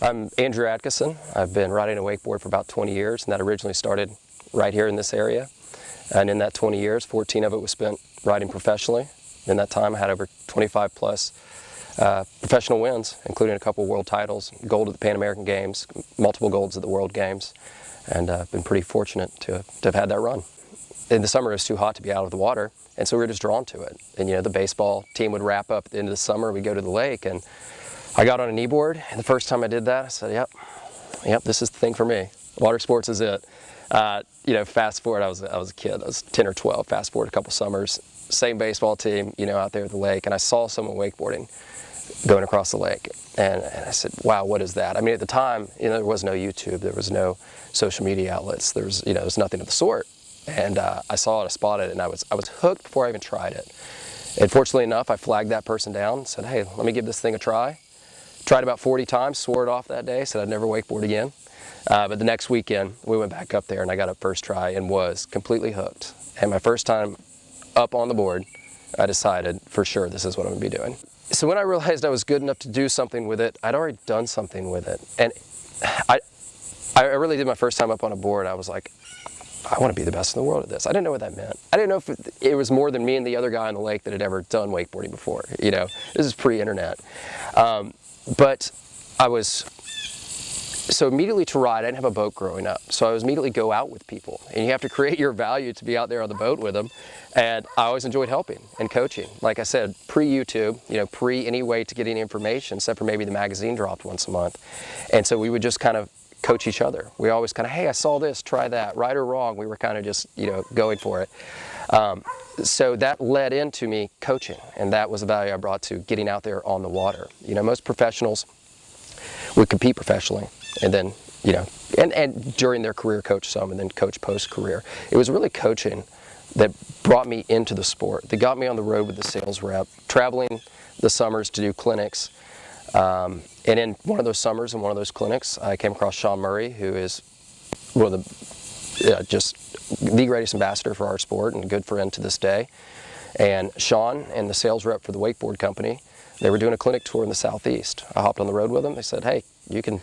I'm Andrew Adkison. I've been riding a wakeboard for about 20 years, and that originally started right here in this area. And in that 20 years, 14 of it was spent riding professionally. In that time, I had over 25 plus professional wins, including a couple world titles, gold at the Pan American Games, multiple golds at the World Games, and I've been pretty fortunate to have had that run. In the summer, it was too hot to be out of the water, and so we were just drawn to it. And you know, the baseball team would wrap up at the end of the summer, we'd go to the lake, and I got on a kneeboard, and the first time I did that, I said, yep, this is the thing for me. Water sports is it. You know, fast forward, I was a kid, I was 10 or 12, fast forward a couple summers, same baseball team, you know, out there at the lake, and I saw someone wakeboarding going across the lake, and I said, wow, what is that? I mean, at the time, you know, there was no YouTube, there was no social media outlets, there was nothing of the sort, and I saw it, I spotted it, and I was hooked before I even tried it. And fortunately enough, I flagged that person down, said, hey, let me give this thing a try. Tried about 40 times, swore it off that day, said I'd never wakeboard again. But the next weekend, we went back up there and I got up first try and was completely hooked. And my first time up on the board, I decided for sure this is what I'm gonna be doing. So when I realized I was good enough to do something with it, I'd already done something with it. And I really did my first time up on a board, I was like, I want to be the best in the world at this. I didn't know what that meant. I didn't know if it was more than me and the other guy on the lake that had ever done wakeboarding before. You know, this is pre-internet. But so immediately to ride, I didn't have a boat growing up. So I was immediately go out with people. And you have to create your value to be out there on the boat with them. And I always enjoyed helping and coaching. Like I said, pre-YouTube, you know, pre any way to get any information, except for maybe the magazine dropped once a month. And so we would just kind of coach each other. We always kind of, hey, I saw this, try that, right or wrong. We were kind of just, you know, going for it. So that led into me coaching, and that was the value I brought to getting out there on the water. You know, most professionals would compete professionally, and then, you know, and during their career coach some, and then coach post-career. It was really coaching that brought me into the sport, that got me on the road with the sales rep, traveling the summers to do clinics. And in one of those summers, in one of those clinics, I came across Sean Murray, who is one of the, just the greatest ambassador for our sport and a good friend to this day. And Sean and the sales rep for the wakeboard company, they were doing a clinic tour in the southeast. I hopped on the road with them. They said, hey, you could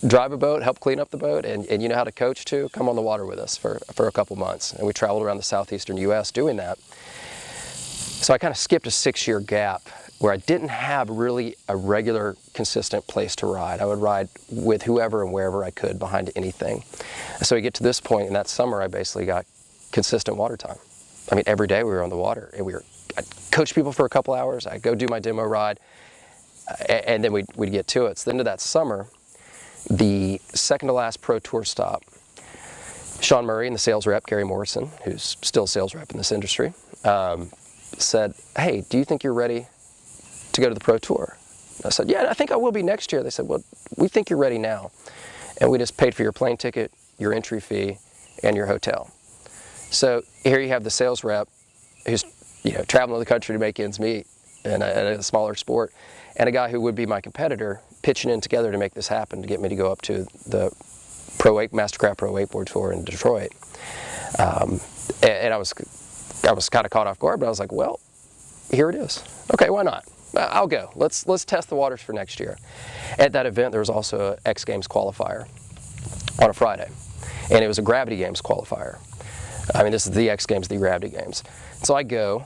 drive a boat, help clean up the boat, and you know how to coach too? Come on the water with us for a couple months. And we traveled around the southeastern US doing that. So I kind of skipped a 6-year gap where I didn't have really a regular, consistent place to ride. I would ride with whoever and wherever I could behind anything. So we get to this point in that summer, I basically got consistent water time. I mean, every day we were on the water, and I'd coach people for a couple hours, I'd go do my demo ride, and then we'd get to it. So the end of that summer, the second to last pro tour stop, Sean Murray and the sales rep, Gary Morrison, who's still a sales rep in this industry, said, hey, do you think you're ready to go to the pro tour? I said, yeah, I think I will be next year. They said, well, we think you're ready now. And we just paid for your plane ticket, your entry fee, and your hotel. So here you have the sales rep who's, you know, traveling the country to make ends meet in a smaller sport, and a guy who would be my competitor pitching in together to make this happen, to get me to go up to the Mastercraft Pro Wakeboard Tour in Detroit. And I was kind of caught off guard, but I was like, well, here it is. Okay, why not? I'll go. Let's test the waters for next year. At that event, there was also an X Games qualifier on a Friday, and it was a Gravity Games qualifier. I mean, this is the X Games, the Gravity Games. So I go,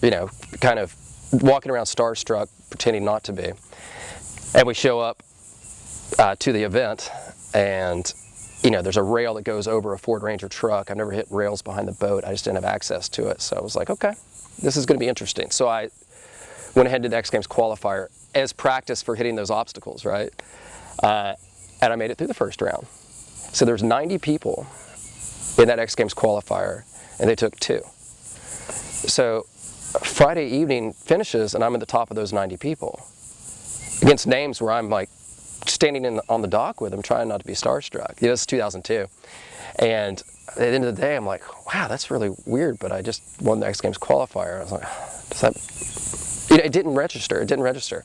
you know, kind of walking around starstruck, pretending not to be, and we show up to the event, and you know, there's a rail that goes over a Ford Ranger truck. I've never hit rails behind the boat. I just didn't have access to it. So I was like, okay, this is going to be interesting. So I went ahead and did the X Games qualifier as practice for hitting those obstacles, right? And I made it through the first round. So there's 90 people in that X Games qualifier, and they took 2. So Friday evening finishes, and I'm at the top of those 90 people against names where I'm like standing on the dock with them, trying not to be starstruck. You know, this is 2002. And at the end of the day, I'm like, wow, that's really weird, but I just won the X Games qualifier. I was like, does that, you know, it didn't register.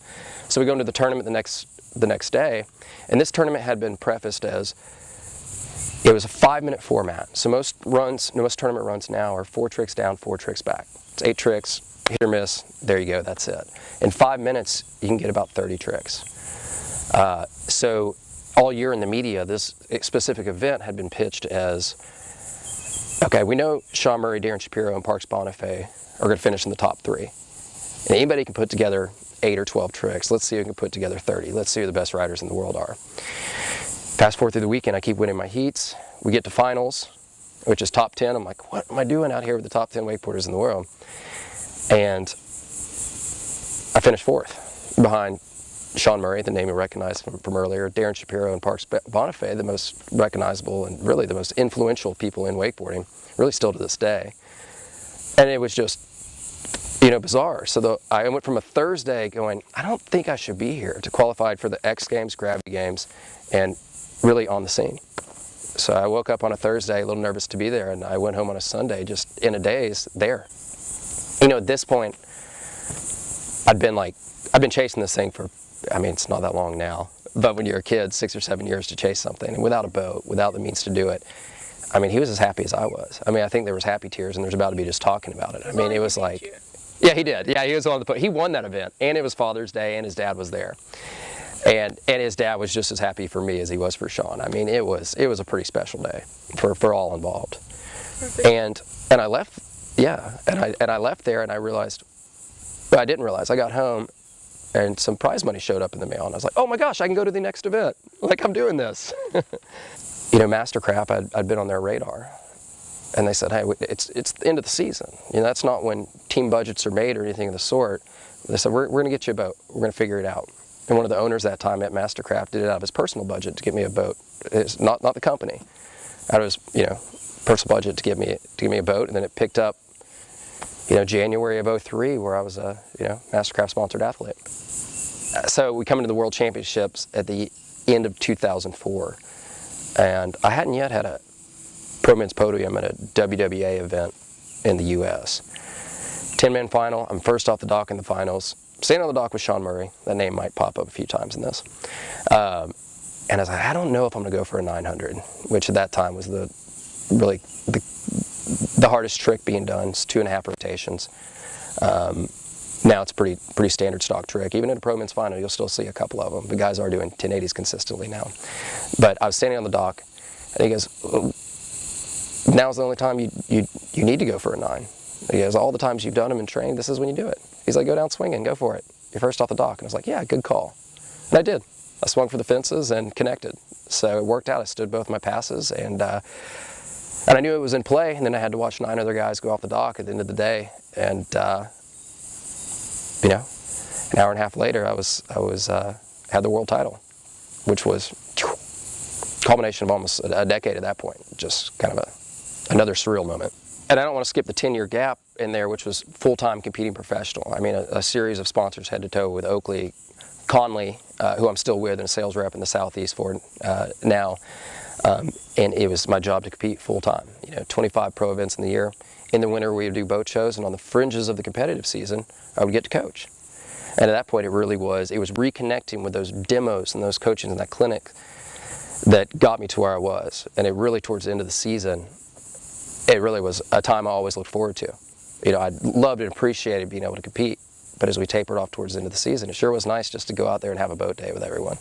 So we go into the tournament the next day, and this tournament had been prefaced as, it was a 5-minute format. So most tournament runs now are 4 tricks down, 4 tricks back. It's 8 tricks, hit or miss, there you go, that's it. In 5 minutes, you can get about 30 tricks. So all year in the media, this specific event had been pitched as, okay, we know Sean Murray, Darren Shapiro, and Parks Bonifay are going to finish in the top 3. And anybody can put together 8 or 12 tricks. Let's see who can put together 30. Let's see who the best riders in the world are. Fast forward through the weekend, I keep winning my heats. We get to finals, which is top 10. I'm like, what am I doing out here with the top 10 wakeboarders in the world? And I finished 4th behind Sean Murray, the name you recognize from earlier, Darren Shapiro, and Parks Bonifay, the most recognizable and really the most influential people in wakeboarding, really still to this day. And it was just, you know, bizarre. So I went from a Thursday going, I don't think I should be here, to qualified for the X Games, Gravity Games, and really on the scene. So I woke up on a Thursday, a little nervous to be there, and I went home on a Sunday, just in a daze, there. You know, at this point, I've been chasing this thing for, I mean, it's not that long now, but when you're a kid, 6 or 7 years to chase something, and without a boat, without the means to do it, I mean, he was as happy as I was. I mean, I think there was happy tears, and there's about to be just talking about it. I mean, it was like, yeah, he did. Yeah, he was on the boat. He won that event, and it was Father's Day, and his dad was there. And his dad was just as happy for me as he was for Sean. I mean, it was a pretty special day for all involved. And I left, yeah, and I left there, and I realized, well, I didn't realize. I got home, and some prize money showed up in the mail, and I was like, oh my gosh, I can go to the next event. Like, I'm doing this. You know, Mastercraft, I'd been on their radar, and they said, hey, it's the end of the season. You know, that's not when team budgets are made or anything of the sort. They said, we're going to get you a boat. We're going to figure it out. And one of the owners that time at Mastercraft did it out of his personal budget to get me a boat. It's not the company. Out of his, you know, personal budget to give me a boat, and then it picked up, you know, January of '03, where I was a, you know, Mastercraft sponsored athlete. So we come into the World Championships at the end of 2004, and I hadn't yet had a pro men's podium at a WWA event in the U.S. 10-man final. I'm first off the dock in the finals. Standing on the dock with Sean Murray. That name might pop up a few times in this. And I was like, I don't know if I'm going to go for a 900, which at that time was really the hardest trick being done. It's 2.5 rotations. Now it's a pretty standard stock trick. Even in a pro men's final, you'll still see a couple of them. The guys are doing 1080s consistently now. But I was standing on the dock, and he goes, now's the only time you need to go for a 9. He goes, all the times you've done them and trained, this is when you do it. He's like, go down swinging, go for it. You're first off the dock. And I was like, yeah, good call. And I did. I swung for the fences and connected. So it worked out. I stood both my passes, and I knew it was in play. And then I had to watch 9 other guys go off the dock at the end of the day. And you know, an hour and a half later, I had the world title, which was a culmination of almost a decade at that point. Just kind of another surreal moment. And I don't want to skip the 10-year gap in there, which was full-time competing professional. I mean, a series of sponsors head to toe with Oakley, Conley, who I'm still with and a sales rep in the Southeast for now. And it was my job to compete full-time. You know, 25 pro events in the year. In the winter, we would do boat shows, and on the fringes of the competitive season, I would get to coach. And at that point, it was reconnecting with those demos and those coaches in that clinic that got me to where I was. And it really, towards the end of the season, it really was a time I always looked forward to. You know, I loved and appreciated being able to compete, but as we tapered off towards the end of the season, it sure was nice just to go out there and have a boat day with everyone.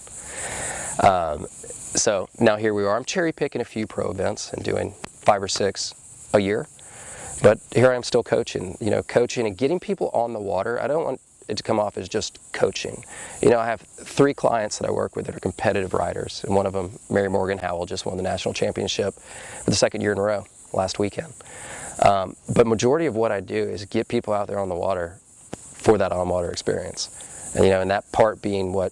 So now here we are. I'm cherry picking a few pro events and doing 5 or 6 a year, but here I am still coaching, you know, coaching and getting people on the water. I don't want it to come off as just coaching. You know, I have 3 clients that I work with that are competitive riders, and one of them, Mary Morgan Howell, just won the national championship for the 2nd year in a row last weekend. But majority of what I do is get people out there on the water for that on-water experience. And, you know, and that part being what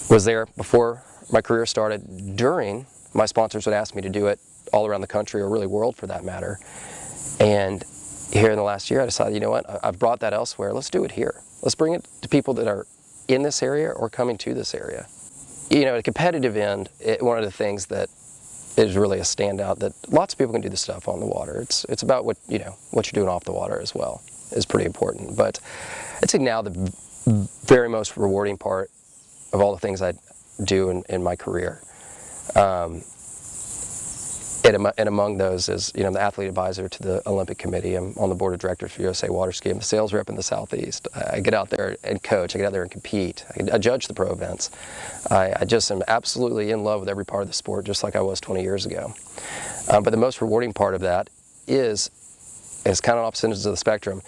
was there before my career started. During, my sponsors would ask me to do it all around the country, or really world for that matter. And here in the last year, I decided, you know what, I've brought that elsewhere. Let's do it here. Let's bring it to people that are in this area or coming to this area. You know, at a competitive end, one of the things that is really a standout, that lots of people can do this stuff on the water. It's about what you're doing off the water as well is pretty important. But I'd say now the very most rewarding part of all the things I do in my career and among those is, you know, I'm the athlete advisor to the Olympic Committee. I'm on the board of directors for USA Water Ski. I'm the sales rep in the Southeast. I get out there and coach. I get out there and compete. I judge the pro events. I just am absolutely in love with every part of the sport, just like I was 20 years ago. But the most rewarding part of that is kind of opposite ends of the spectrum.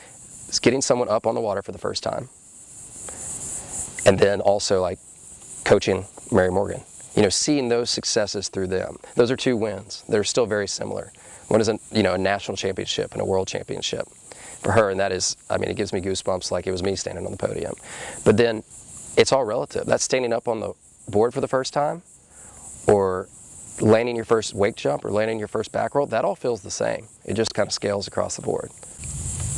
It's getting someone up on the water for the first time, and then also like coaching Mary Morgan. You know, seeing those successes through them. Those are two wins. They're still very similar. One is a national championship and a world championship for her, and that is, I mean, it gives me goosebumps like it was me standing on the podium. But then it's all relative. That's standing up on the board for the first time, or landing your first wake jump, or landing your first back roll. That all feels the same. It just kind of scales across the board.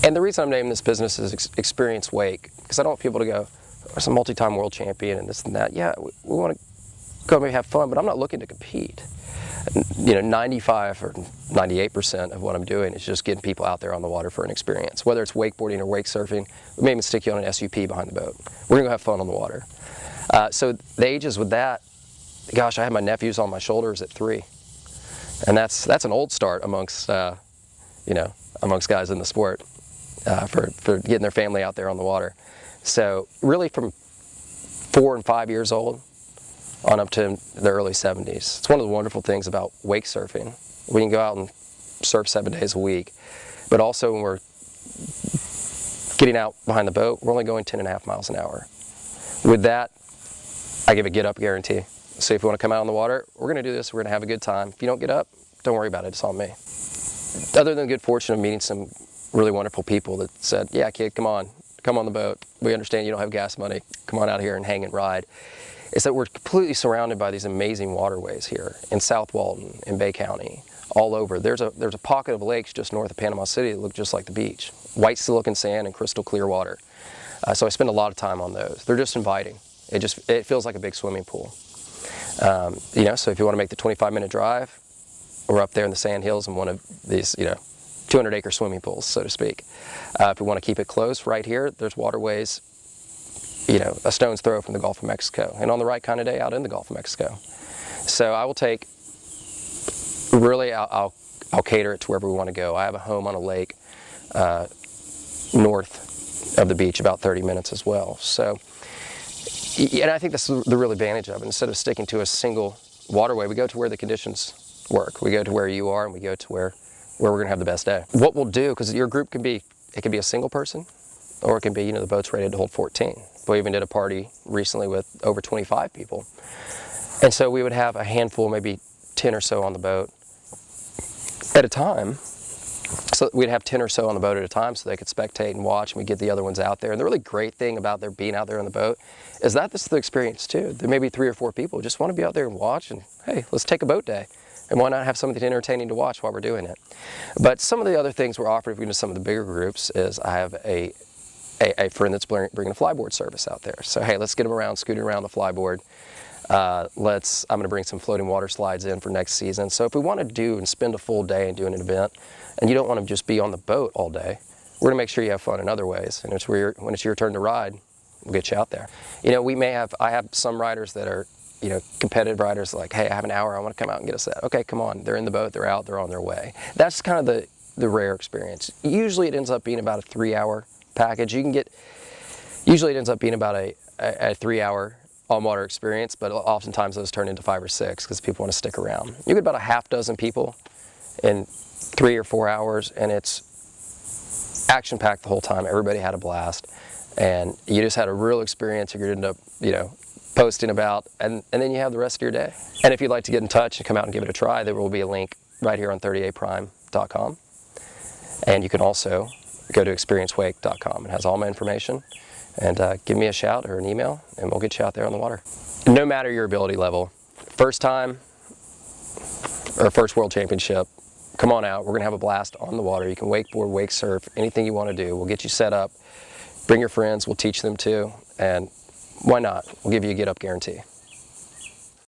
And the reason I'm naming this business is Experience Wake, because I don't want people to go, "There's a multi-time world champion and this and that." Yeah, we want to go maybe have fun, but I'm not looking to compete. You know, 95 or 98% of what I'm doing is just getting people out there on the water for an experience. Whether it's wakeboarding or wake surfing, we may even stick you on an SUP behind the boat. We're gonna go have fun on the water. So the ages with that, gosh, I had my nephews on my shoulders at 3, and that's an old start amongst amongst guys in the sport for getting their family out there on the water. So really from 4 and 5 years old on up to the early 70s. It's one of the wonderful things about wake surfing. We can go out and surf 7 days a week, but also when we're getting out behind the boat, we're only going 10.5 miles an hour. With that, I give a get up guarantee. So if you want to come out on the water, we're going to do this, we're going to have a good time. If you don't get up, don't worry about it, it's on me. Other than the good fortune of meeting some really wonderful people that said, "Yeah, kid, come on the boat. We understand you don't have gas money. Come on out here and hang and ride." Is that we're completely surrounded by these amazing waterways here in South Walton, in Bay County, all over. There's a pocket of lakes just north of Panama City that look just like the beach. White silicon sand and crystal clear water. So I spend a lot of time on those. They're just inviting. It feels like a big swimming pool. So if you want to make the 25-minute drive, we're up there in the sand hills in one of these, 200-acre swimming pools, so to speak. If we want to keep it close, right here, there's waterways, a stone's throw from the Gulf of Mexico, and on the right kind of day, out in the Gulf of Mexico. So I will take, really, I'll cater it to wherever we want to go. I have a home on a lake north of the beach, about 30 minutes as well. So, and I think that's the real advantage of it. Instead of sticking to a single waterway, we go to where the conditions work. We go to where you are, and we go to where we're going to have the best day. What we'll do, because your group can be a single person, or it can be, the boat's rated to hold 14. We even did a party recently with over 25 people. And so we would have a handful, maybe 10 or so on the boat at a time. So we'd have 10 or so on the boat at a time so they could spectate and watch, and we'd get the other ones out there. And the really great thing about their being out there on the boat is that this is the experience too. There may be 3 or 4 people who just want to be out there and watch, and hey, let's take a boat day. And why not have something entertaining to watch while we're doing it? But some of the other things we're offering to some of the bigger groups is I have a friend that's bringing a flyboard service out there. So hey, let's get them around, scooting around the flyboard. I'm going to bring some floating water slides in for next season. So if we want to do and spend a full day and doing an event, and you don't want to just be on the boat all day, we're going to make sure you have fun in other ways. And when it's your turn to ride, we'll get you out there. I have some riders that are, competitive riders like, hey, I have an hour, I want to come out and get a set. Okay, come on. They're in the boat, they're out, they're on their way. That's kind of the rare experience. Usually it ends up being about a 3-hour package. Usually it ends up being about a 3-hour on-water experience, but oftentimes those turn into 5 or 6 because people want to stick around. You get about a half dozen people in 3 or 4 hours, and it's action-packed the whole time. Everybody had a blast, and you just had a real experience you're going to end up, posting about, and then you have the rest of your day. And if you'd like to get in touch and come out and give it a try, there will be a link right here on 38prime.com, and you can also go to experiencewake.com. It has all my information, and give me a shout or an email, and we'll get you out there on the water. No matter your ability level, first time or first world championship, come on out. We're gonna have a blast on the water. You can wakeboard, wake surf, anything you want to do. We'll get you set up. Bring your friends, we'll teach them too, and why not? We'll give you a get up guarantee.